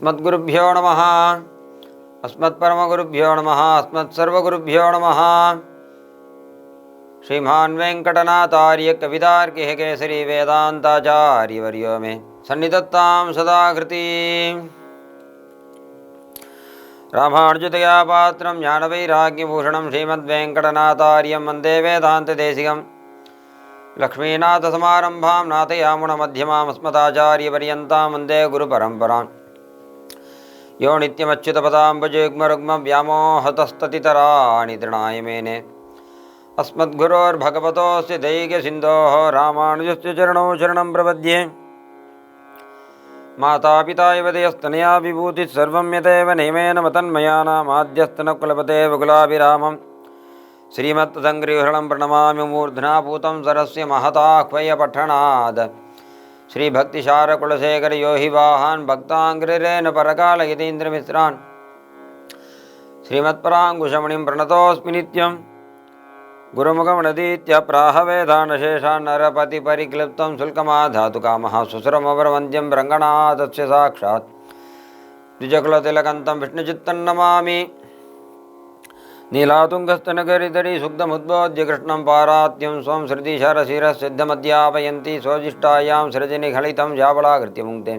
अस्मद्गुरुभ्यो नमः अस्मत्परमगुरुभ्यो नमः अस्मत्सर्वगुरुभ्यो नमः। श्रीमान् वेङ्कटनाथार्य कवितार्किः केसरी वेदान्ताचार्यवर्यो मे सन्निधत्तां सदा कृती। रामानुजतया पात्रं ज्ञानवैराग्यभूषणं श्रीमद्वेङ्कटनाथार्यं वन्दे वेदान्तदेशिकं लक्ष्मीनाथसमारम्भां नाथयामुनमध्यमाम् अस्मदाचार्यपर्यन्तां वन्दे गुरुपरम्पराम्। यो नित्यमच्युतपदाम्बुजयुग्मरुग्मव्यामोहतस्ततितराणि तृणाय मेने अस्मद्गुरोर्भगवतोऽस्य दैक्यसिन्धोः रामानुजस्य चरणौ शरणं प्रपद्ये। मातापिता युवतयस्तनया विभूतिः सर्वं यदेव नियमेन मतन्मयानामाद्यस्तनकुलपतेव कुलाभिरामं श्रीमत्तदङ्घ्रिहरणं प्रणमामि मूर्ध्ना पूतं सरस्य महताह्वयपठणात् श्रीभक्तिसारकुलशेखर यो हि वाहान् भक्ताङ्घ्रिरेण परकालयतीन्द्रमिश्रान् श्रीमत्पराङ्कुशमणिं प्रणतोऽस्मि नित्यं गुरुमुखमनदीत्य प्राहवेदानशेषान् नरपतिपरिक्लिप्तं शुल्कमाधातु कामः सुसुरमवरवन्द्यं रङ्गनाथस्य साक्षात् द्विजकुलतिलकन्तं विष्णुचित्तं नमामि। नीलातुङ्गस्तनगरिधरी सुग्धमुद्बोध्य कृष्णं पारात्यं स्वं श्रुतिशरशिरसिद्धमध्यापयन्ती स्वजिष्टायां सृजनिघलितं जाबलाकृत्य मुङ्क्ते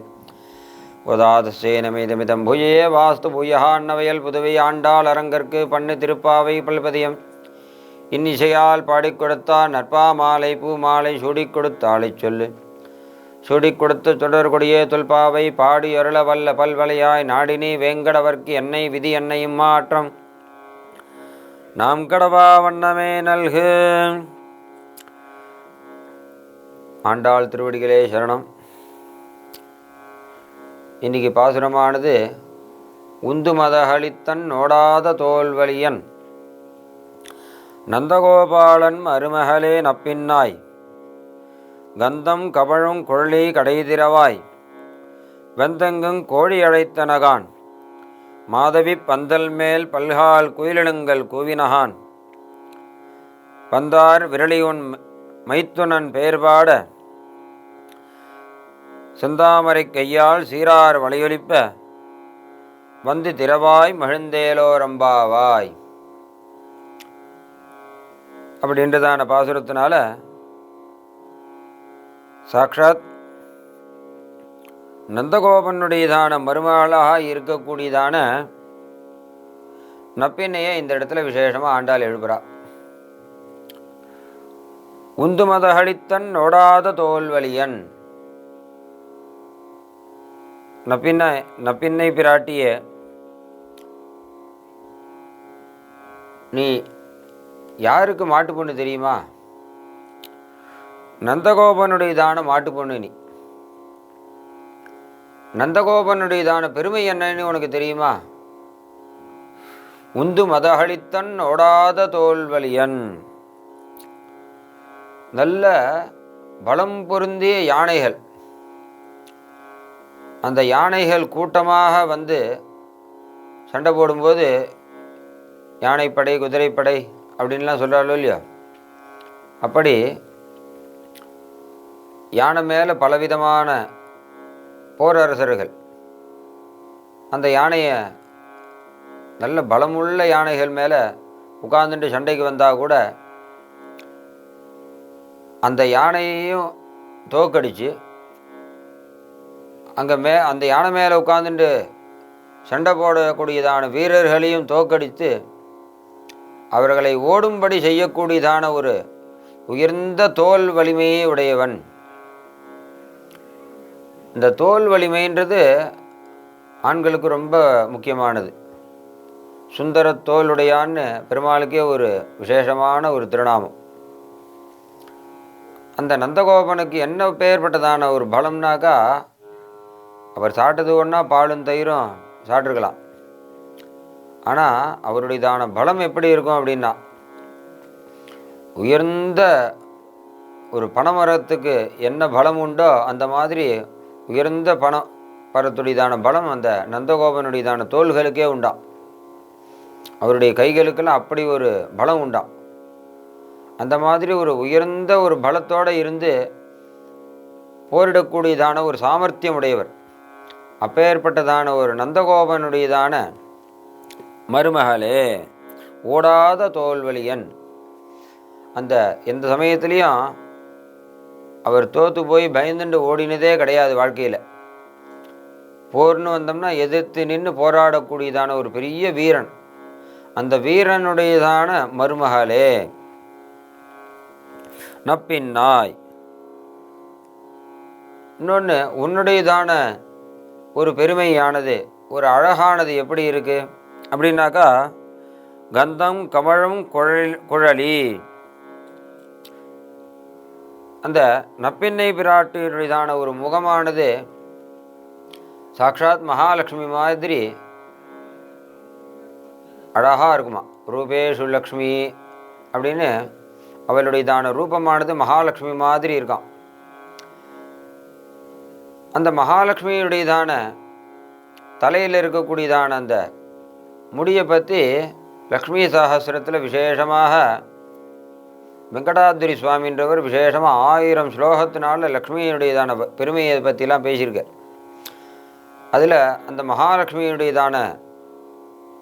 उदातस्येनमिदमिदं भूये वास्तु भूयः अन्नवयல் புதுவை ஆண்டாள் அரங்கற்கு பண்ணு திருப்பாவை பல்பதியம் இன்னிசையால் பாடிக் கொடுத்தார் நற்பா மாலை பூ மாலை சூடிக் கொடுத்தாளை சொல்லு சூடிக் கொடுத்து தொடர்கொடியே தொல்பாவை பாடி அருள வல்ல பல்வலையாய் நாடினி வேங்கடவர்க்கு என்னை விதி என்னையும் மாற்றம் நாம் கடவா வண்ணமே நல்கு. ஆண்டாள் திருவடிகளே சரணம். இன்னைக்கு பாசுரமானது உந்து மதகளித்தன் நோடாத தோல்வலியன் நந்தகோபாலன் மருமகளே நப்பின்னாய் கந்தம் கபழும் குழலி கடைதிரவாய் வெந்தெங்கும் கோழி அழைத்தனகான் மாதவி பந்தல் மேல் பல்கால் குயிலினங்கள் கூவினகான் பந்தார் விரலியுன் மைத்துனன் பெயர்பாட செந்தாமரை கையால் சீரார் வளையொலிப்ப வந்து திரவாய் மகிழ்ந்தேலோரம்பாவாய் அப்படின்றதான பாசுரத்தினால சாக்ஷாத் நந்தகோபனுடையதான மருமகளாக இருக்கக்கூடியதான நப்பின்னையை இந்த இடத்துல விசேஷமாக ஆண்டாள் எழுப்புறா. உந்து மதகளித்தன் நோடாத தோல்வலியன் நப்பின்னை பிராட்டிய நீ யாருக்கு மாட்டு பொண்ணு தெரியுமா? நந்தகோபனுடையதான மாட்டு பொண்ணு. நீ நந்தகோபனுடையதான பெருமை என்னன்னு உனக்கு தெரியுமா? உந்து மதகளித்தன் ஓடாத தோல்வலியன், நல்ல பலம் பொருந்திய யானைகள், அந்த யானைகள் கூட்டமாக வந்து சண்டை போடும்போது யானைப்படை குதிரைப்படை அப்படின்லாம் சொல்கிறாளோ இல்லையா, அப்படி யானை மேலே பலவிதமான போரரசர்கள் அந்த யானையை நல்ல பலமுள்ள யானைகள் மேலே உட்கார்ந்துட்டு சண்டைக்கு வந்தால் கூட அந்த யானையையும் தோக்கடித்து அந்த யானை மேலே உட்கார்ந்துட்டு சண்டை போடக்கூடியதான வீரர்களையும் தோக்கடித்து அவர்களை ஓடும்படி செய்யக்கூடியதான ஒரு உயர்ந்த தோல் வலிமையை உடையவன். இந்த தோல் வலிமைன்றது ஆண்களுக்கு ரொம்ப முக்கியமானது. சுந்தர தோலுடையான்னு பெருமாளுக்கே ஒரு விசேஷமான ஒரு திருநாமம். அந்த நந்தகோபனுக்கு என்ன பெயர்பட்டதான ஒரு பலம்னாக்கா, அவர் சாப்பிட்டது ஒன்றா பாலும் தயிரும் சாப்பிட்ருக்கலாம், ஆனால் அவருடையதான பலம் எப்படி இருக்கும் அப்படின்னா, உயர்ந்த ஒரு பனைமரத்துக்கு என்ன பலம் உண்டோ அந்த மாதிரி உயர்ந்த பனமரத்துடையதான பலம் அந்த நந்தகோபனுடையதான தோள்களுக்கே உண்டாம். அவருடைய கைகளுக்கெல்லாம் அப்படி ஒரு பலம் உண்டாம். அந்த மாதிரி ஒரு உயர்ந்த ஒரு பலத்தோடு இருந்து போரிடக்கூடியதான ஒரு சாமர்த்தியம் உடையவர். அப்பேற்பட்டதான ஒரு நந்தகோபனுடையதான மருமகளே, ஓடாத தோல்வலியன். அந்த எந்த சமயத்துலேயும் அவர் தோற்று போய் பயந்துண்டு ஓடினதே கிடையாது. வாழ்க்கையில் போர்னு வந்தோம்னா எதிர்த்து நின்று போராடக்கூடியதான ஒரு பெரிய வீரன். அந்த வீரனுடையதான மருமகளே, நப்பின்னாய். இன்னொன்று, உன்னுடையதான ஒரு பெருமையானது, ஒரு அழகானது எப்படி இருக்கு அப்படின்னாக்கா, கந்தம் கமழும் குழலி. அந்த நப்பின்னை பிராட்டியுடையதான ஒரு முகமானது சாக்ஷாத் மகாலட்சுமி மாதிரி அழகாக இருக்குமா. ரூபேஷு லக்ஷ்மி அப்படின்னு அவளுடையதான ரூபமானது மகாலட்சுமி மாதிரி இருக்கான். அந்த மகாலட்சுமியுடையதான தலையில் இருக்கக்கூடியதான அந்த முடியை பற்றி லக்ஷ்மி சஹஸ்ரத்தில் விசேஷமாக வெங்கடாத்ரி சுவாமின்றவர் விசேஷமாக 1000 ஸ்லோகத்தினால லக்ஷ்மியுடையதான பெருமையை பற்றிலாம் பேசியிருக்கார். அதில் அந்த மகாலட்சுமியுடையதான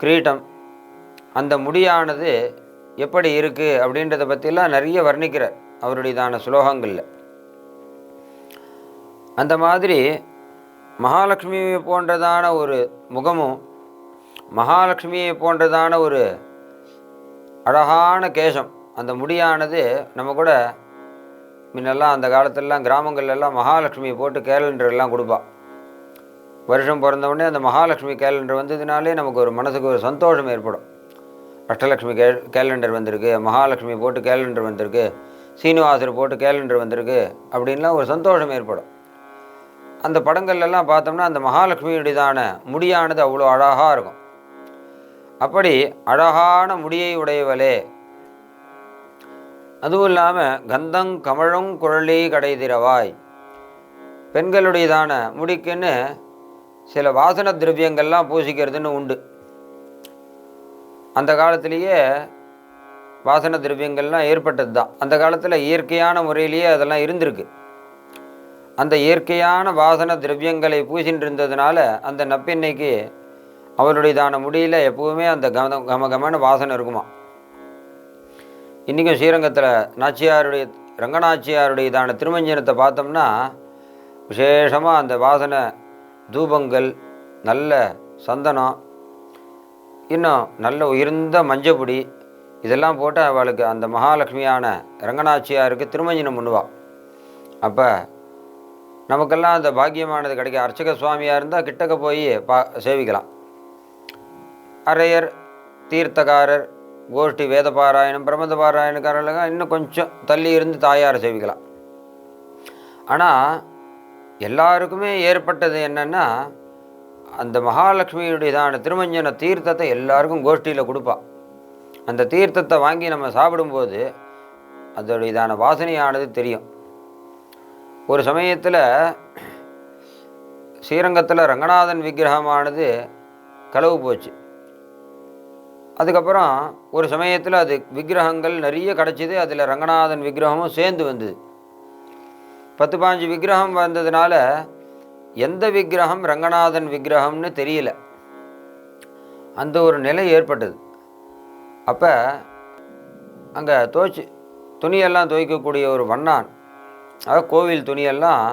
கிரீட்டம், அந்த முடியானது எப்படி இருக்குது அப்படின்றத பற்றிலாம் நிறைய வர்ணிக்கிறார் அவருடையதான ஸ்லோகங்களில். அந்த மாதிரி மகாலட்சுமியை போன்றதான ஒரு முகமும், மகாலட்சுமியை போன்றதான ஒரு அழகான கேசம், அந்த முடியானது நம்ம கூட முன்னெல்லாம் அந்த காலத்திலலாம் கிராமங்கள்லாம் மகாலட்சுமியை போட்டு கேலண்டர்லாம் கொடுப்பா. வருஷம் பிறந்தவுடனே அந்த மகாலட்சுமி கேலண்டர் வந்ததுனாலே நமக்கு ஒரு மனசுக்கு ஒரு சந்தோஷம் ஏற்படும். அஷ்டலக்ஷ்மி கேலண்டர் வந்திருக்கு, மகாலட்சுமி போட்டு கேலண்டர் வந்திருக்கு, சீனிவாசர் போட்டு கேலண்டர் வந்திருக்கு அப்படின்லாம் ஒரு சந்தோஷம் ஏற்படும். அந்த படங்கள்லாம் பார்த்தோம்னா அந்த மகாலட்சுமியுடையதான முடியானது அவ்வளோ அழகாக இருக்கும். அப்படி அழகான முடியை உடையவளே, அதுவும் இல்லாமல் கந்தங் கமழும் குழலி கடை திறவாய். பெண்களுடையதான முடிக்குன்னு சில வாசன திரவியங்கள்லாம் பூசிக்கிறதுன்னு உண்டு. அந்த காலத்திலேயே வாசன திரவியங்கள்லாம் ஏற்பட்டது தான். அந்த காலத்தில் இயற்கையான முறையிலேயே அதெல்லாம் இருந்திருக்கு. அந்த இயற்கையான வாசன திரவியங்களை பூசின்னு இருந்ததுனால அந்த நப்பெண்ணைக்கு அவளுடையதான முடியில் எப்பவுமே அந்த கமகமான வாசனை இருக்குமா. இன்றைக்கும் ஸ்ரீரங்கத்தில் நாச்சியாருடைய ரங்கநாச்சியாருடையதான திருமஞ்சனத்தை பார்த்தோம்னா விசேஷமாக அந்த வாசனை தூபங்கள், நல்ல சந்தனம், இன்னும் நல்ல உயர்ந்த மஞ்சப்பொடி இதெல்லாம் போட்டு அவளுக்கு அந்த மகாலட்சுமியான ரங்கநாச்சியாருக்கு திருமஞ்சனம் பண்ணுவாள். அப்போ நமக்கெல்லாம் அந்த பாக்கியமானது கிடைக்கும். அர்ச்சக சுவாமியாக இருந்தால் கிட்டக்க போய் சேவிக்கலாம். அரையர், தீர்த்தகாரர், கோஷ்டி வேத பாராயணம், பிரபந்த பாராயணக்காரர்கள் இன்னும் கொஞ்சம் தள்ளி இருந்து தாயாரை சேவிக்கலாம். ஆனால் எல்லாருக்குமே ஏற்பட்டது என்னென்னா, அந்த மகாலட்சுமியுடையதான திருமஞ்சன தீர்த்தத்தை எல்லாருக்கும் கோஷ்டியில் கொடுப்பா. அந்த தீர்த்தத்தை வாங்கி நம்ம சாப்பிடும்போது அதோடையதான வாசனையானது தெரியும். ஒரு சமயத்தில் ஸ்ரீரங்கத்தில் ரங்கநாதன் விக்கிரகமானது களவு போச்சு. அதுக்கப்புறம் ஒரு சமயத்தில் அது விக்கிரகங்கள் நிறைய கிடச்சிது. அதில் ரங்கநாதன் விக்கிரகமும் சேர்ந்து வந்தது. 10-15 விக்கிரகம் வந்ததுனால எந்த விக்கிரகம் ரங்கநாதன் விக்கிரகம்னு தெரியல. அந்த ஒரு நிலை ஏற்பட்டது. அப்போ அங்கே துணியெல்லாம் துவைக்கக்கூடிய ஒரு வண்ணான், அதாவது கோவில் துணியெல்லாம்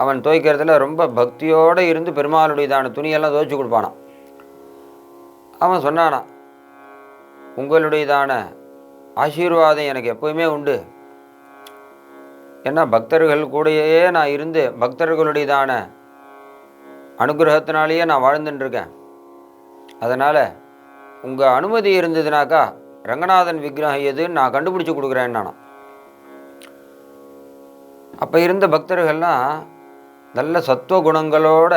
அவன் துவைக்கிறதுல ரொம்ப பக்தியோடு இருந்து பெருமாளுடையதான துணியெல்லாம் துவைச்சி கொடுப்பானான். அவன் சொன்னானான், உங்களுடையதான ஆசீர்வாதம் எனக்கு எப்போவுமே உண்டு. ஏன்னா பக்தர்கள் கூடயே நான் இருந்து பக்தர்களுடையதான அனுகிரகத்தினாலேயே நான் வாழ்ந்துட்டுருக்கேன். அதனால் உங்கள் அனுமதி இருந்ததுனாக்கா ரங்கநாதன் விக்கிரகம் எதுன்னு நான் கண்டுபிடிச்சி கொடுக்குறேன் நானா. அப்போ இருந்த பக்தர்கள்லாம் நல்ல சத்துவ குணங்களோட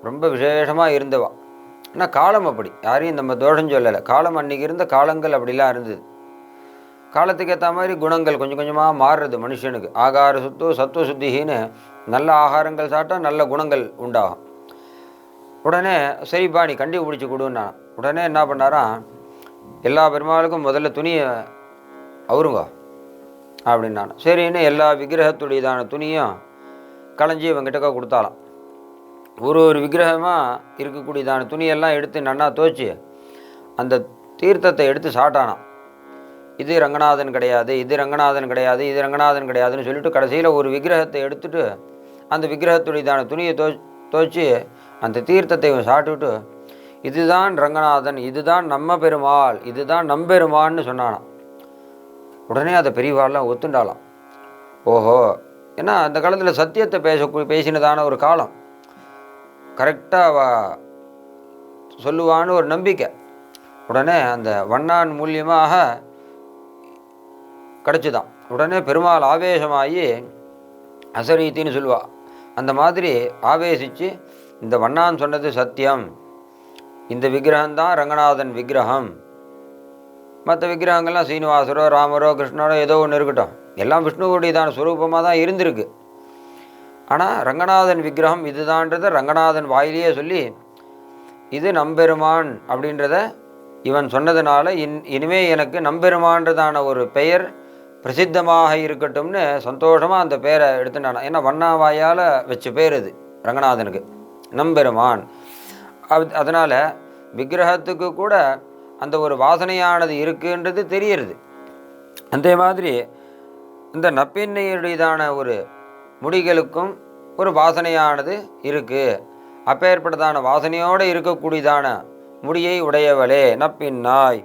ரொம்ப விசேஷமாக இருந்தவா. ஆனால் காலம் அப்படி யாரையும் நம்ம தோஷம் சொல்லலை. காலம் அன்றைக்கி இருந்த காலங்கள் அப்படிலாம் இருந்தது. காலத்துக்கு ஏற்ற மாதிரி குணங்கள் கொஞ்சம் கொஞ்சமாக மாறுறது மனுஷனுக்கு. ஆகார சத்துவ சுத்தின்னு நல்ல ஆகாரங்கள் சாப்பிட்டா நல்ல குணங்கள் உண்டாகும். உடனே சரிப்பா நீ கண்டுபிடிச்சி கொடுன்னா. உடனே என்ன பண்ணாராம், எல்லா பெருமாளுக்கும் முதல்ல துணியை அவருங்க அப்படின்னான். சரின்னு எல்லா விக்கிரகத்துடையதான துணியும் களைஞ்சி இவங்கிட்டக்க கொடுத்தாலாம். ஒரு ஒரு விக்கிரகமாக இருக்கக்கூடியதான துணியெல்லாம் எடுத்து நன்னா துவைச்சி அந்த தீர்த்தத்தை எடுத்து சாட்டானான். இது ரங்கநாதன் கிடையாது, இது ரங்கநாதன் கிடையாது, இது ரங்கநாதன் கிடையாதுன்னு சொல்லிட்டு கடைசியில் ஒரு விக்கிரகத்தை எடுத்துட்டு அந்த விக்கிரகத்துடையதான துணியை துவைச்சி அந்த தீர்த்தத்தை சாப்பிட்டுட்டு இதுதான் ரங்கநாதன், இதுதான் நம்ம பெருமாள், இதுதான் நம்பெருமான்னு சொன்னானான். உடனே அதை பெரியவாள்லாம் ஒத்துண்டாலாம். ஓஹோ, ஏன்னா அந்த காலத்தில் சத்தியத்தை பேசினதான ஒரு காலம், கரெக்டாக சொல்லுவான்னு ஒரு நம்பிக்கை. உடனே அந்த வண்ணான் மூலியமாக கிடச்சிதான். உடனே பெருமாள் ஆவேசமாகி அசரீத்தின்னு சொல்லுவா, அந்த மாதிரி ஆவேசித்து இந்த வண்ணான் சொன்னது சத்தியம், இந்த விக்கிரகம்தான் ரங்கநாதன் விக்கிரகம், மற்ற விக்கிரகங்கள்லாம் சீனிவாசரோ ராமரோ கிருஷ்ணரோ ஏதோ ஒன்று இருக்கட்டும், எல்லாம் விஷ்ணுவுடையதான ஸ்வரூபமாக தான் இருந்திருக்கு. ஆனால் ரங்கநாதன் விக்கிரகம் இதுதான்றதை ரங்கநாதன் வாயிலேயே சொல்லி இது நம்பெருமான் அப்படின்றத இவன் சொன்னதுனால இனிமே எனக்கு நம்பெருமான்றதான ஒரு பெயர் பிரசித்தமாக இருக்கட்டும்னு சந்தோஷமாக அந்த பேரை எடுத்துட்டானா. ஏன்னா வண்ணாவாயால் வச்ச பேர் இது ரங்கநாதனுக்கு, நம்பெருமான். அதனால் விக்கிரகத்துக்கு கூட அந்த ஒரு வாசனையானது இருக்குன்றது தெரியுறது. அதே மாதிரி இந்த நப்பெண்ணையுடையதான ஒரு முடிகளுக்கும் ஒரு வாசனையானது இருக்குது. அப்பேற்பட்டதான வாசனையோடு இருக்கக்கூடியதான முடியை உடையவளே நப்பின்னாய்,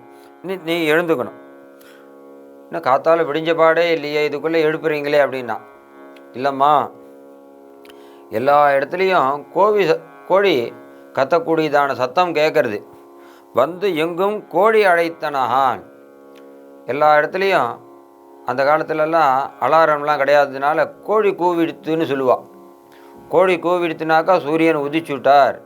நீ எழுந்துக்கணும். இன்னும் காத்தால் விடிஞ்ச பாடே இல்லையே, இதுக்குள்ளே எழுப்புறீங்களே அப்படின்னா, இல்லைம்மா எல்லா இடத்துலையும் கோழி கத்தக்கூடியதான சத்தம் கேட்கறது, வந்து எங்கும் கோழி அழைத்தனகான். எல்லா இடத்துலையும் அந்த காலத்துலலாம் அலாரம்லாம் கிடையாதுனால கோழி கூவிடுத்துன்னு சொல்லுவாள். கோழி கூவிடுத்துனாக்கா சூரியன் உதிச்சுட்டார்,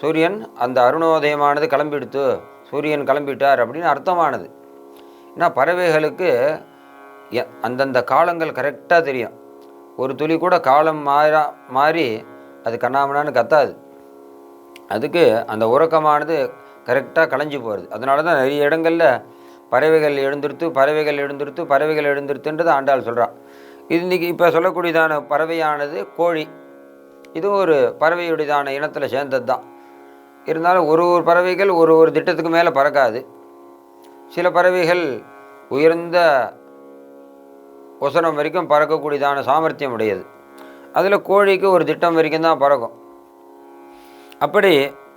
சூரியன் அந்த அருணோதயமானது கிளம்பிடுத்து, சூரியன் கிளம்பிட்டார் அப்படின்னு அர்த்தமானது. ஏன்னா பறவைகளுக்கு அந்தந்த காலங்கள் கரெக்டாக தெரியும். ஒரு துளி கூட காலம் மாறி அது கண்ணாமண்ணான்னு கத்தாது. அதுக்கு அந்த உறக்கமானது கரெக்டாக களைஞ்சி போகிறது. அதனால தான் நிறைய இடங்களில் பறவைகள் எழுந்திருத்துன்றது ஆண்டாள் சொல்கிறான். இது இன்றைக்கி இப்போ சொல்லக்கூடியதான பறவையானது கோழி, இது ஒரு பறவையுடையதான இனத்தில் சேர்ந்தது தான். இருந்தாலும் ஒரு ஒரு பறவைகள் ஒரு ஒரு திட்டத்துக்கு மேலே பறக்காது. சில பறவைகள் உயர்ந்த ஒசனம் வரைக்கும் பறக்கக்கூடியதான சாமர்த்தியம் உடையது. அதில் கோழிக்கு ஒரு திட்டம் வரைக்கும் தான் பறக்கும். அப்படி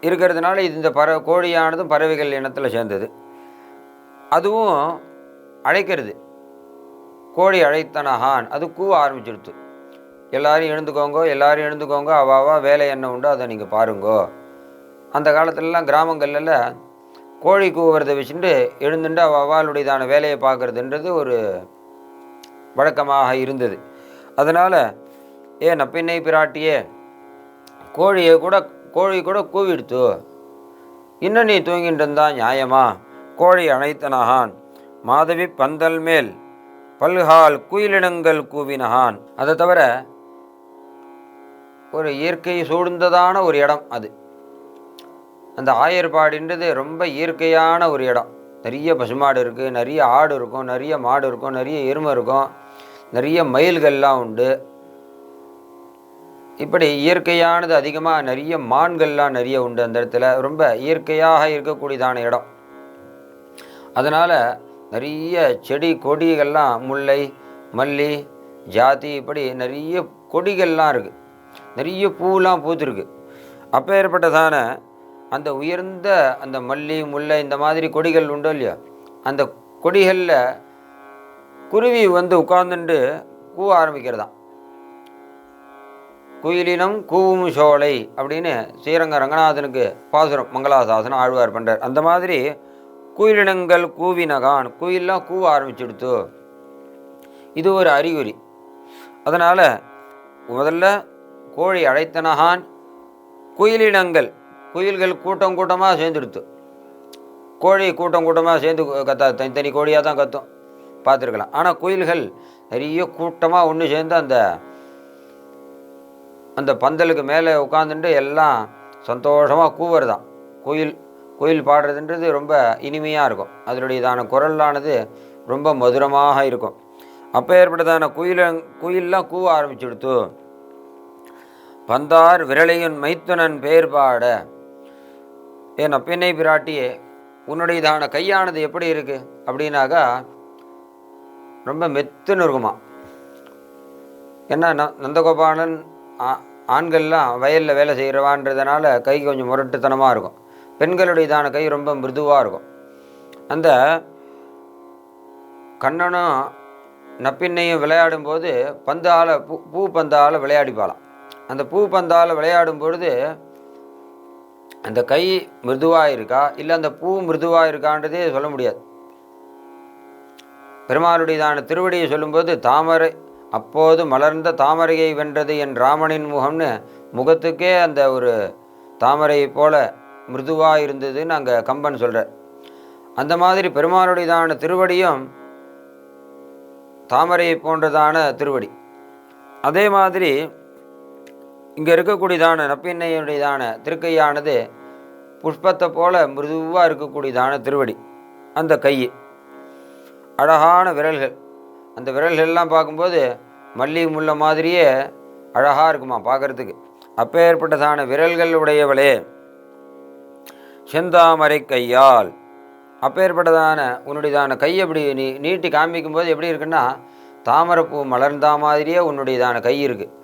இருக்கிறதுனால இந்த கோழியானதும் பறவைகள் இனத்தில் சேர்ந்தது. அதுவும் அழைக்கிறது, கோழி அழைத்தனகான், அது கூவ ஆரம்பிச்சிடுத்து. எல்லாரும் எழுந்துக்கோங்க, அவாவா வேலை என்ன உண்டோ அதை நீங்கள் பாருங்கோ. அந்த காலத்துலலாம் கிராமங்கள்ல கோழி கூவுறதை வச்சுட்டு எழுந்துட்டு அவாளுடையதான வேலையை பார்க்குறதுன்றது ஒரு வழக்கமாக இருந்தது. அதனால் நப்பின்னை பிராட்டியே, கோழி கூட கூவிடுத்து, இன்னும் நீ தூங்கிட்டு இருந்தா நியாயமா? கோழி அணைத்தனகான் மாதவி பந்தல் மேல் பல்கால் குயிலினங்கள் கூவினகான். அதை தவிர ஒரு இயற்கை சூழ்ந்ததான ஒரு இடம் அது. அந்த ஆயர்பாடின்றது ரொம்ப இயற்கையான ஒரு இடம். நிறைய பசுமாடு இருக்குது, நிறைய ஆடு இருக்கும், நிறைய மாடு இருக்கும், நிறைய எருமை இருக்கும், நிறைய மயில்கள்லாம் உண்டு. இப்படி இயற்கையானது அதிகமாக, நிறைய மான்கள்லாம் நிறைய உண்டு. அந்த இடத்துல ரொம்ப இயற்கையாக இருக்கக்கூடியதான இடம். அதனால் நிறைய செடி கொடிகள்லாம், முல்லை மல்லி ஜாதி இப்படி நிறைய கொடிகள்லாம் இருக்குது, நிறைய பூலாம் பூத்துருக்கு. அப்பேற்பட்டதான அந்த உயர்ந்த அந்த மல்லி முல்லை இந்த மாதிரி கொடிகள் உண்டோ இல்லையா, அந்த கொடிகளில் குருவி வந்து உட்கார்ந்துட்டு கூவ ஆரம்பிக்கிறதான். குயிலினம் கூவும் சோலை அப்படின்னு ஸ்ரீரங்க ரங்கநாதனுக்கு பாசுரம் மங்களாசாசனம் ஆழ்வார் பண்ணுறார். அந்த மாதிரி குயிலினங்கள் கூவினகான், குயிலெலாம் கூவ ஆரம்பிச்சுடுத்து, இது ஒரு அறிகுறி. அதனால் முதல்ல கோழி அழைத்தனகான், குயிலினங்கள், குயில்கள் கூட்டம் கூட்டமாக சேர்ந்துடுத்து. கோழி கூட்டம் கூட்டமாக சேர்ந்து கத்தாது, தனித்தனி கோழியாக தான் கத்தும், பார்த்துருக்கலாம். ஆனால் குயில்கள் நிறைய கூட்டமாக ஒன்று சேர்ந்து அந்த பந்தலுக்கு மேலே உட்காந்துட்டு எல்லாம் சந்தோஷமாக கூவுறதான். குயில் பாடுறதுன்றது ரொம்ப இனிமையாக இருக்கும். அதனுடையதான குரலானது ரொம்ப மதுரமாக இருக்கும். அப்போ ஏற்பட்டதான குயிலெலாம் கூவ ஆரம்பிச்சுடுத்து. பந்தார் விரலையுன் மைத்துனன் பேர் பாட. ஏன் நப்பின்னை பிராட்டியே, உன்னுடையதான கையானது எப்படி இருக்குது அப்படின்னாக்கா ரொம்ப மெத்துன்னு இருக்குமா. ஏன்னா நந்தகோபாலன் ஆண்கள்லாம் வயலில் வேலை செய்கிறவான்றதுனால கை கொஞ்சம் முரட்டுத்தனமாக இருக்கும். பெண்களுடையதான கை ரொம்ப மிருதுவாக இருக்கும். அந்த கண்ணனும் நப்பின்னையும் விளையாடும்போது பந்தால் பூ பந்தால் விளையாடிப்பாலாம். அந்த பூ பந்தால் விளையாடும் பொழுது அந்த கை மிருதுவாக இருக்கா இல்லை அந்த பூ மிருதுவாக இருக்கான்றதே சொல்ல முடியாது. பெருமாளுடையதான திருவடியை சொல்லும்போது தாமரை அப்போது மலர்ந்த தாமரையை வென்றது என் ராமனின் முகம்னு முகத்துக்கே அந்த ஒரு தாமரை போல மிருதுவாக இருந்ததுன்னு அங்கே கம்பன் சொல்கிறார். அந்த மாதிரி பெருமாளுடையதான திருவடியும் தாமரையை போன்றதான திருவடி. அதே மாதிரி இங்கே இருக்கக்கூடியதான நப்பின்னையுடையதான திருக்கையானது புஷ்பத்தை போல மிருதுவாக இருக்கக்கூடியதான திருவடி. அந்த கை அழகான விரல்கள், அந்த விரல்கள்லாம் பார்க்கும்போது மல்லிகை முல்லை மாதிரியே அழகாக இருக்குமா பார்க்குறதுக்கு. அப்பேற்பட்டதான விரல்கள் உடையவளே செந்தாமரை கையால். அப்பேற்பட்டதான உன்னுடையதான கை எப்படி நீட்டி காமிக்கும்போது எப்படி இருக்குன்னா தாமரைப்பூ மலர்ந்தா மாதிரியே உன்னுடையதான கை இருக்குது.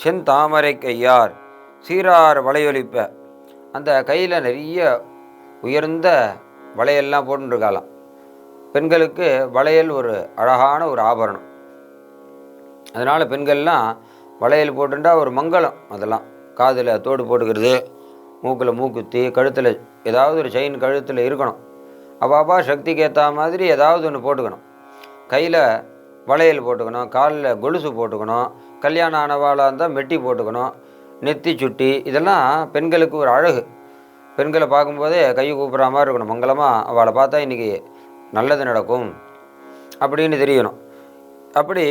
செந்தாமரை கையார் சீரார் வளையொலிப்ப. அந்த கையில் நிறைய உயர்ந்த வளையல்லாம் போட்டுருக்காலாம். பெண்களுக்கு வளையல் ஒரு அழகான ஒரு ஆபரணம். அதனால் பெண்கள்லாம் வளையல் போட்டுட்டா ஒரு மங்களம். அதெல்லாம் காதில் தோடு போட்டுக்கிறது, மூக்கில் மூக்குத்தி, கழுத்தில் ஏதாவது ஒரு செயின் கழுத்தில் இருக்கணும். அப்பாப்பா சக்திக்கு ஏற்ற மாதிரி ஏதாவது ஒன்று போட்டுக்கணும். கையில் வளையல் போட்டுக்கணும், காலில் கொலுசு போட்டுக்கணும், கல்யாணம் ஆனவாளாக இருந்தால் மெட்டி போட்டுக்கணும், நெத்தி சுட்டி. இதெல்லாம் பெண்களுக்கு ஒரு அழகு. பெண்களை பார்க்கும்போதே கை கூப்பிட்ற மாதிரி இருக்கணும். மங்களமாக அவளை பார்த்தா இன்றைக்கி நல்லது நடக்கும் அப்படின்னு தெரியணும். அப்படி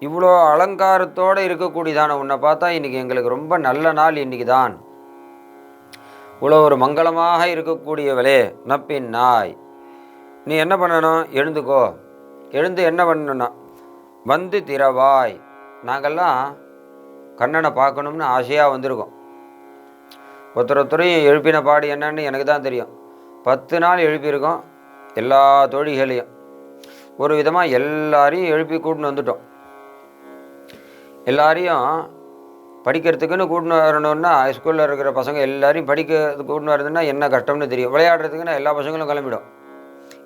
இவ்வளோ அலங்காரத்தோடு இருக்கக்கூடியதான உன்னை பார்த்தா இன்றைக்கி எங்களுக்கு ரொம்ப நல்ல நாள் இன்றைக்கி தான். இவ்வளோ ஒரு மங்களமாக இருக்கக்கூடியவளே நப்பின் நாய், நீ என்ன பண்ணணும்? எழுந்துக்கோ. எழுந்து என்ன பண்ணணும்னா வந்து திறவாய். நாங்கள்லாம் கண்ணனை பார்க்கணும்னு ஆசையாக வந்திருக்கோம். ஒருத்தரையும் எழுப்பின பாடு என்னன்னு எனக்கு தான் தெரியும். 10 நாள் எழுப்பியிருக்கோம். எல்லா தோழிகளையும் ஒரு விதமாக எல்லாரையும் எழுப்பி கூட்டின்னு வந்துட்டோம். எல்லாரையும் படிக்கிறதுக்குன்னு கூட்டின்னு வரணுன்னா ஸ்கூலில் இருக்கிற பசங்க எல்லாரையும் படிக்கிறதுக்கு கூட்டின்னு வரதுன்னா என்ன கஷ்டம்னு தெரியும். விளையாடுறதுக்குன்னா எல்லா பசங்களும் கிளம்பிடும்.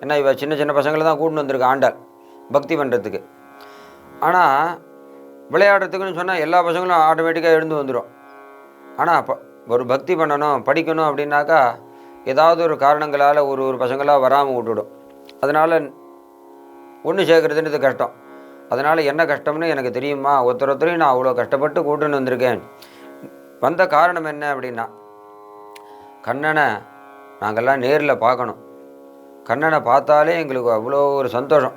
ஏன்னா இவ சின்ன சின்ன பசங்களை தான் கூட்டின்னு வந்திருக்கு ஆண்டாள் பக்தி பண்ணுறதுக்கு. ஆனால் விளையாடுறதுக்குன்னு சொன்னால் எல்லா பசங்களும் ஆட்டோமேட்டிக்காக எழுந்து வந்துடும். ஆனால் ஒரு பக்தி பண்ணணும் படிக்கணும் அப்படின்னாக்கா ஏதாவது ஒரு காரணங்களால் ஒரு பசங்களாக வராமல் விட்டுவிடும். அதனால் ஒன்று சேர்க்குறதுன்றது கஷ்டம். அதனால் என்ன கஷ்டம்னு எனக்கு தெரியுமா? ஒருத்தரையும் நான் அவ்வளோ கஷ்டப்பட்டு கூட்டுன்னு வந்திருக்கேன். வந்த காரணம் என்ன அப்படின்னா கண்ணனை நாங்கள்லாம் நேரில் பார்க்கணும். கண்ணனை பார்த்தாலே எங்களுக்கு அவ்வளோ ஒரு சந்தோஷம்.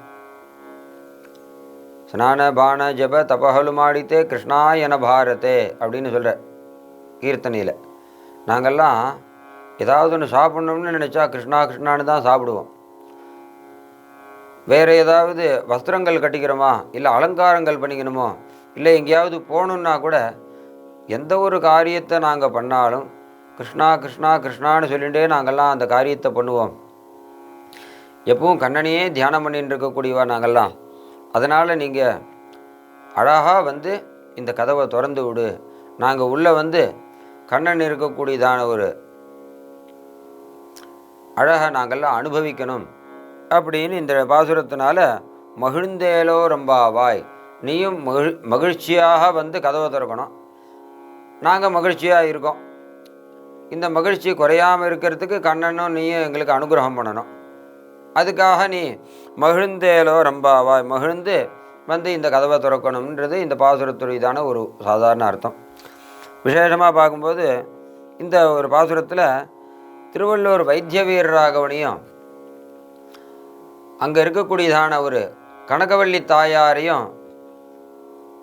ஸ்நான பான ஜப தபஹலு மாடித்தே கிருஷ்ணா என பாரதே அப்படின்னு சொல்கிற கீர்த்தனையில் நாங்கள்லாம் ஏதாவது ஒன்று சாப்பிட்ணும்னு நினச்சா கிருஷ்ணா கிருஷ்ணான்னு தான் சாப்பிடுவோம். வேறு ஏதாவது வஸ்திரங்கள் கட்டிக்கிறோமா, இல்லை அலங்காரங்கள் பண்ணிக்கணுமோ, இல்லை எங்கேயாவது போகணுன்னா கூட எந்த ஒரு காரியத்தை நாங்கள் பண்ணாலும் கிருஷ்ணா கிருஷ்ணா கிருஷ்ணான்னு சொல்லிகிட்டே நாங்கள்லாம் அந்த காரியத்தை பண்ணுவோம். எப்பவும் கண்ணனையே தியானம் பண்ணிட்டு இருக்கக்கூடியவா நாங்கள்லாம். அதனால் நீங்கள் அழகாக வந்து இந்த கதவை திறந்து விடு, நாங்கள் உள்ளே வந்து கண்ணன் இருக்கக்கூடியதான ஒரு அழகை நாங்கள்லாம் அனுபவிக்கணும் அப்படின்னு இந்த பாசுரத்தினால மகிழ்ந்தேலோ ரொம்பாவாய், நீயும் மகிழ்ச்சியாக வந்து கதவை திறக்கணும். நாங்கள் மகிழ்ச்சியாக இருக்கோம். இந்த மகிழ்ச்சி குறையாமல் இருக்கிறதுக்கு கண்ணனும் நீயும் எங்களுக்கு அனுகிரகம் பண்ணணும். அதுக்காக நீ மகிழ்ந்தேலோ ரொம்பாவாய், மகிழ்ந்து வந்து இந்த கதவை திறக்கணுன்றது இந்த பாசுரத்துறைதான ஒரு சாதாரண அர்த்தம். விசேஷமாக பார்க்கும்போது இந்த ஒரு பாசுரத்தில் திருவள்ளூர் வைத்திய வீரராகவனையும் அங்கே இருக்கக்கூடியதான ஒரு கனகவள்ளி தாயாரையும்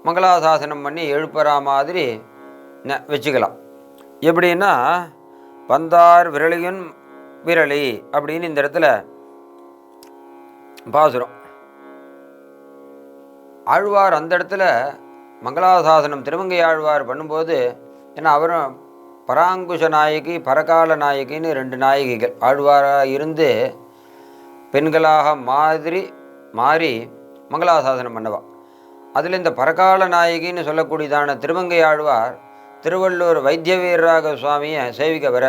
மங்களாசாசனம் பண்ணி எழுப்புறா மாதிரி வச்சுக்கலாம். எப்படின்னா பந்தார் விரலியின் விரலி அப்படின்னு இந்த இடத்துல பாசுரம். ஆழ்வார் அந்த இடத்துல மங்களாசாசனம் திருமங்கையாழ்வார் பண்ணும்போது, ஏன்னா அவரும் பராங்குஷ நாயகி பரகால நாயகின்னு 2 நாயகிகள் ஆழ்வாராக இருந்து பெண்களாக மாறி மங்களாசாசனம் பண்ணவா. அதில் இந்த பரகால நாயகின்னு சொல்லக்கூடியதான திருமங்கை ஆழ்வார் திருவள்ளூர் வைத்திய வீரராக சுவாமியை சேவிக்க வர.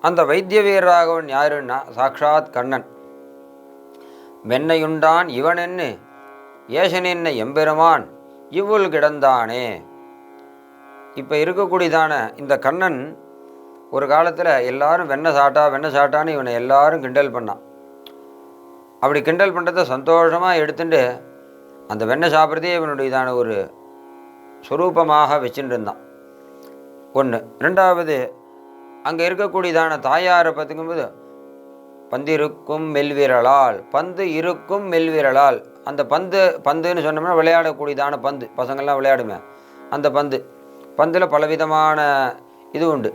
அந்த வைத்திய வீரராகவன் யாருன்னா சாக்ஷாத் கண்ணன். மென்னையுண்டான் இவனென்னு ஏசனென்ன எம்பெருமான் இவ்வுள் கிடந்தானே. இப்போ இருக்கக்கூடியதான இந்த கண்ணன் ஒரு காலத்தில் எல்லாரும் வெண்ணெய் சாட்டான்னு இவனை எல்லாரும் கிண்டல் பண்ணான். அப்படி கிண்டல் பண்ணுறத சந்தோஷமாக எடுத்துட்டு அந்த வெண்ணெய் சாப்பிட்றதே இவனுடையதான ஒரு ஸ்வரூபமாக வச்சுட்டு இருந்தான். ஒன்று. ரெண்டாவது, அங்கே இருக்கக்கூடியதான தாயாரை பார்த்துக்கும்போது பந்திருக்கும் மெல்விரலால், பந்து இருக்கும் மெல்விரலால், அந்த பந்துன்னு சொன்னோம்னா விளையாடக்கூடியதான பந்து, பசங்கள்லாம் விளையாடுமே அந்த பந்தில் பலவிதமான இது உண்டு.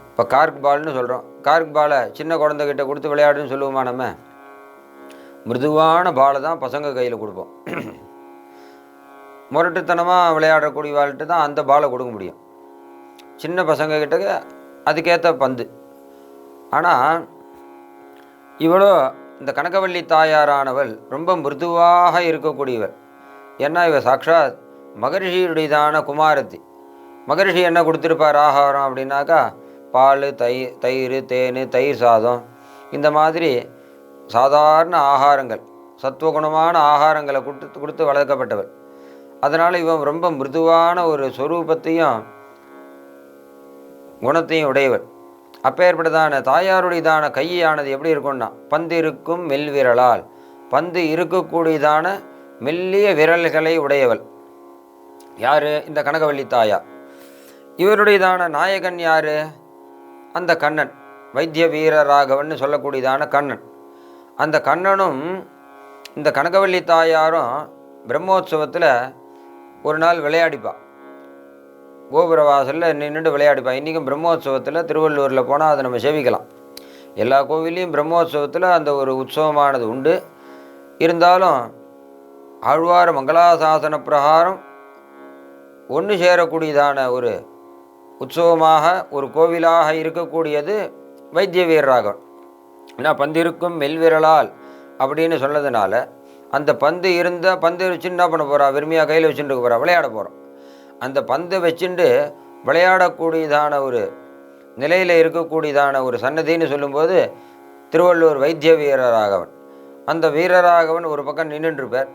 இப்போ கார்க் பால்னு சொல்கிறோம். கார்க் பாலை சின்ன குழந்தைகிட்ட கொடுத்து விளையாடுன்னு சொல்லுவோமா நம்ம? மிருதுவான பாலை தான் பசங்க கையில் கொடுப்போம். முரட்டுத்தனமாக விளையாடக்கூடிய வாழ்ட்டு தான் அந்த பாலை கொடுக்க முடியும் சின்ன பசங்க கிட்ட, அதுக்கேற்ற பந்து. ஆனால் இவளோ இந்த கனகவல்லி தாயாரானவள் ரொம்ப மிருதுவாக இருக்கக்கூடியவள். ஏன்னா இவள் சாக்ஷாத் மகரிஷியுடையதான குமாரத்தி. மகரிஷி என்ன கொடுத்துருப்பார் ஆகாரம் அப்படின்னாக்கா பால், தயிர், தேன், தயிர் சாதம், இந்த மாதிரி சாதாரண ஆகாரங்கள், சத்துவகுணமான ஆகாரங்களை கொடுத்து வளர்க்கப்பட்டவள். அதனால் இவன் ரொம்ப மிருதுவான ஒரு ஸ்வரூபத்தையும் குணத்தையும் உடையவள். அப்பேற்பட்டதான தாயாருடையதான கையானது எப்படி இருக்கும்னா பந்து இருக்கும் மெல்விரலால், பந்து இருக்கக்கூடியதான மெல்லிய விரல்களை உடையவள். யார்? இந்த கனகவல்லி தாயார். இவருடையதான நாயகன் யார்? அந்த கண்ணன், வைத்திய வீரராகவன் சொல்லக்கூடியதான கண்ணன். அந்த கண்ணனும் இந்த கனகவல்லி தாயாரும் பிரம்மோற்சவத்தில் ஒரு நாள் விளையாடிப்பாள். கோபுரவாசலில் நின்றுட்டு விளையாடிப்பா. இன்றைக்கும் பிரம்மோற்சவத்தில் திருவள்ளூரில் போனால் அதை நம்ம சேவிக்கலாம். எல்லா கோவிலையும் பிரம்மோற்சவத்தில் அந்த ஒரு உற்சவமானது உண்டு. இருந்தாலும் ஆழ்வார் மங்களாசாசன பிரகாரம் ஒன்று சேரக்கூடியதான ஒரு உற்சவமாக ஒரு கோவிலாக இருக்கக்கூடியது வைத்திய வீரராகவன். ஏன்னா பந்திருக்கும் மெல்விரலால் அப்படின்னு சொன்னதுனால அந்த பந்து வச்சு என்ன பண்ண போகிறா? விரும்பியாக கையில் வச்சுட்டு போகிறா, விளையாட போகிறோம். அந்த பந்தை வச்சுட்டு விளையாடக்கூடியதான ஒரு நிலையில் இருக்கக்கூடியதான ஒரு சன்னதின்னு சொல்லும்போது திருவள்ளூர் வைத்திய வீரராகவன். அந்த வீரராகவன் ஒரு பக்கம் நின்றுருப்பார்,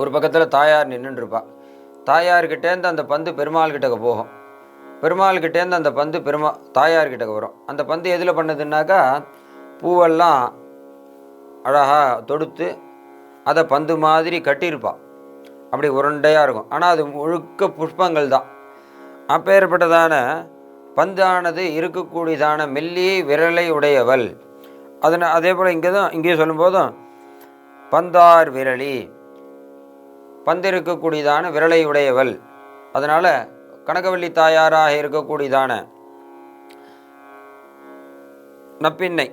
ஒரு பக்கத்தில் தாயார் நின்றுருப்பாள். தாயார்கிட்டேருந்து அந்த பந்து பெருமாள் கிட்டக்க போகும், பெருமாள்கிட்டேருந்து அந்த பந்து தாயார்கிட்டக்க வரும். அந்த பந்து எதில் பண்ணதுன்னாக்கா பூவெல்லாம் அழகாக தொடுத்து அதை பந்து மாதிரி கட்டியிருப்பாள். அப்படி உருண்டையாக இருக்கும். ஆனால் அது முழுக்க புஷ்பங்கள் தான். அப்பேற்பட்டதான பந்தானது இருக்கக்கூடியதான மெல்லிய விரலை உடையவள். அதே போல் இங்கேயும் சொல்லும்போதும் பந்தார் விரலி, பந்து இருக்கக்கூடியதான விரலை உடையவள். அதனால் கனகவல்லி தாயாராக இருக்கக்கூடியதான நப்பின்னை,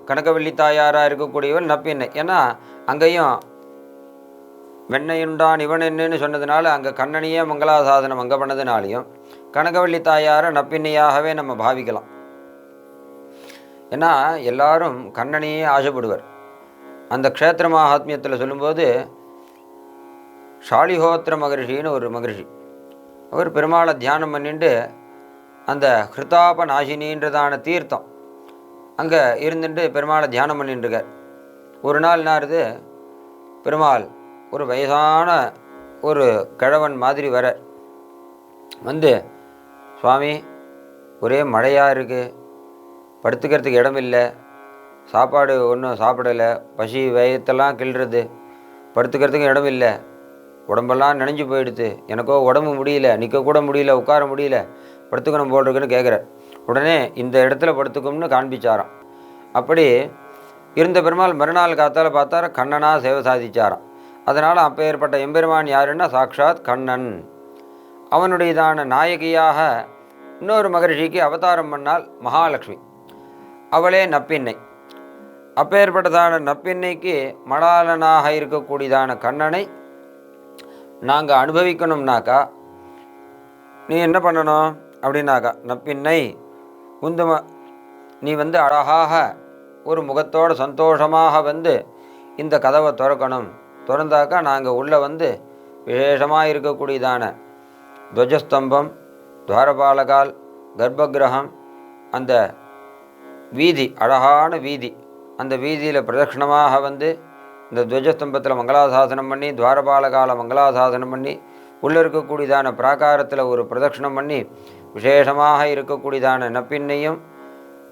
கனகவல்லி தாயாராக இருக்கக்கூடியவள் நப்பின்னை. ஏன்னா அங்கேயும் வெண்ணையுண்டான் இவன் என்னன்னு சொன்னதுனால அங்கே கண்ணனையே மங்களாசாசனம் அங்கே பண்ணதுனாலையும் கனகவல்லி தாயாரை நப்பின்னையாகவே நம்ம பாவிக்கலாம். ஏன்னா எல்லாரும் கண்ணனையே ஆசைப்படுவர். அந்த க்ஷேத்திர மகாத்மியத்தில் சொல்லும்போது ஷாலிஹோத்திர மகரிஷின்னு ஒரு மகரிஷி, அவர் பெருமாளை தியானம் பண்ணிட்டு அந்த ஹிருதாப நாசினின்றதான தீர்த்தம் அங்கே இருந்துட்டு பெருமாளை தியானம் பண்ணிட்டுருக்கார். ஒரு நாள் நாருது பெருமாள் ஒரு வயசான ஒரு கிழவன் மாதிரி வர வந்து, சுவாமி ஒரே மழையாக இருக்குது, படுத்துக்கிறதுக்கு இடம் இல்லை, சாப்பாடு ஒன்றும் சாப்பிடலை, பசி வயத்தெல்லாம் கிள்றது, படுத்துக்கிறதுக்கு இடம் இல்லை, உடம்பெல்லாம் நனைஞ்சு போயிடுது, எனக்கோ உடம்பு முடியல, நிற்கக்கூட முடியல, உட்கார முடியல, படுத்துக்கணும் போல் இருக்குன்னு கேட்குறார். உடனே இந்த இடத்துல படுத்துக்கும்னு காண்பிச்சாராம். அப்படி இருந்த பெருமாள் மறுநாள் காத்தால் பார்த்தார கண்ணனாக சேவை சாதிச்சாராம். அதனால் அப்பேற்பட்ட எம்பெருமான் யாருன்னா சாக்ஷாத் கண்ணன். அவனுடையதான நாயகியாக இன்னொரு மகரிஷிக்கு அவதாரம் பண்ணால் மகாலட்சுமி, அவளே நப்பின்னை. அப்பேற்பட்டதான நப்பின்னைக்கு மலாலனாக இருக்கக்கூடியதான கண்ணனை நாங்கள் அனுபவிக்கணும்னாக்கா நீ என்ன பண்ணணும் அப்படின்னாக்கா, நப்பின்னை உந்தும நீ அழகாக ஒரு முகத்தோடு சந்தோஷமாக இந்த கதவை திறக்கணும். திறந்தாக்கா நாங்கள் உள்ளே விசேஷமாக இருக்கக்கூடியதான துவஜஸ்தம்பம், துவாரபாலகால், கர்ப்பகிரகம், அந்த வீதி, அழகான வீதி, அந்த வீதியில் பிரதட்சிணமாக இந்த துவஜஸ்தம்பத்தில் மங்களாசாசனம் பண்ணி, துவாரபாலகால மங்களாசாசனம் பண்ணி, உள்ளே இருக்கக்கூடியதான பிராகாரத்தில் ஒரு பிரதட்சிணம் பண்ணி, விசேஷமாக இருக்கக்கூடியதான நப்பின்னையும்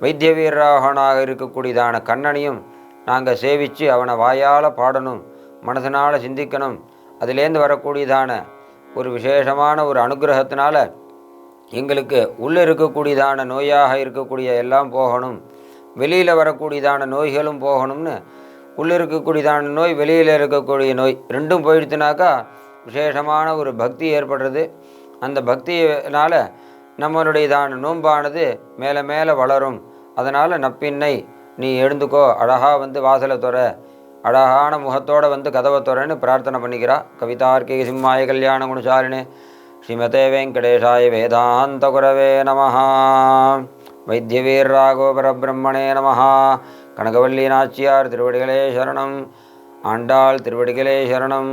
வைத்திய வீரராகனாக இருக்கக்கூடியதான கண்ணனையும் நாங்கள் சேவித்து அவனை வாயால் பாடணும், மனசனால் சிந்திக்கணும். அதிலேருந்து வரக்கூடியதான ஒரு விசேஷமான ஒரு அனுகிரகத்தினால எங்களுக்கு உள்ளே இருக்கக்கூடியதான நோயாக இருக்கக்கூடிய எல்லாம் போகணும், வெளியில் வரக்கூடியதான நோய்களும் போகணும்னு, உள்ளே இருக்கக்கூடியதான நோய், வெளியில் இருக்கக்கூடிய நோய் ரெண்டும் போயிடுத்துனாக்கா விசேஷமான ஒரு பக்தி ஏற்படுறது. அந்த பக்தியினால் நம்மளுடையதான நோன்பானது மேலே மேலே வளரும். அதனால் நப்பின்னை நீ எழுந்துக்கோ, அழகாக வாசலை துற, அழகான முகத்தோடு கதவை துறன்னு பிரார்த்தனை பண்ணிக்கிறா. கவிதார்க்கிக சிம்மாய கல்யாண குணசாலினே ஸ்ரீமதே வெங்கடேஷாய வேதாந்த குரவே நமஹ. வைத்தியவீர் ராகோபரபிரம்மணே நமஹ. கனகவல்லி நாச்சியார் திருவடிகளே சரணம். ஆண்டாள் திருவடிகளே சரணம்.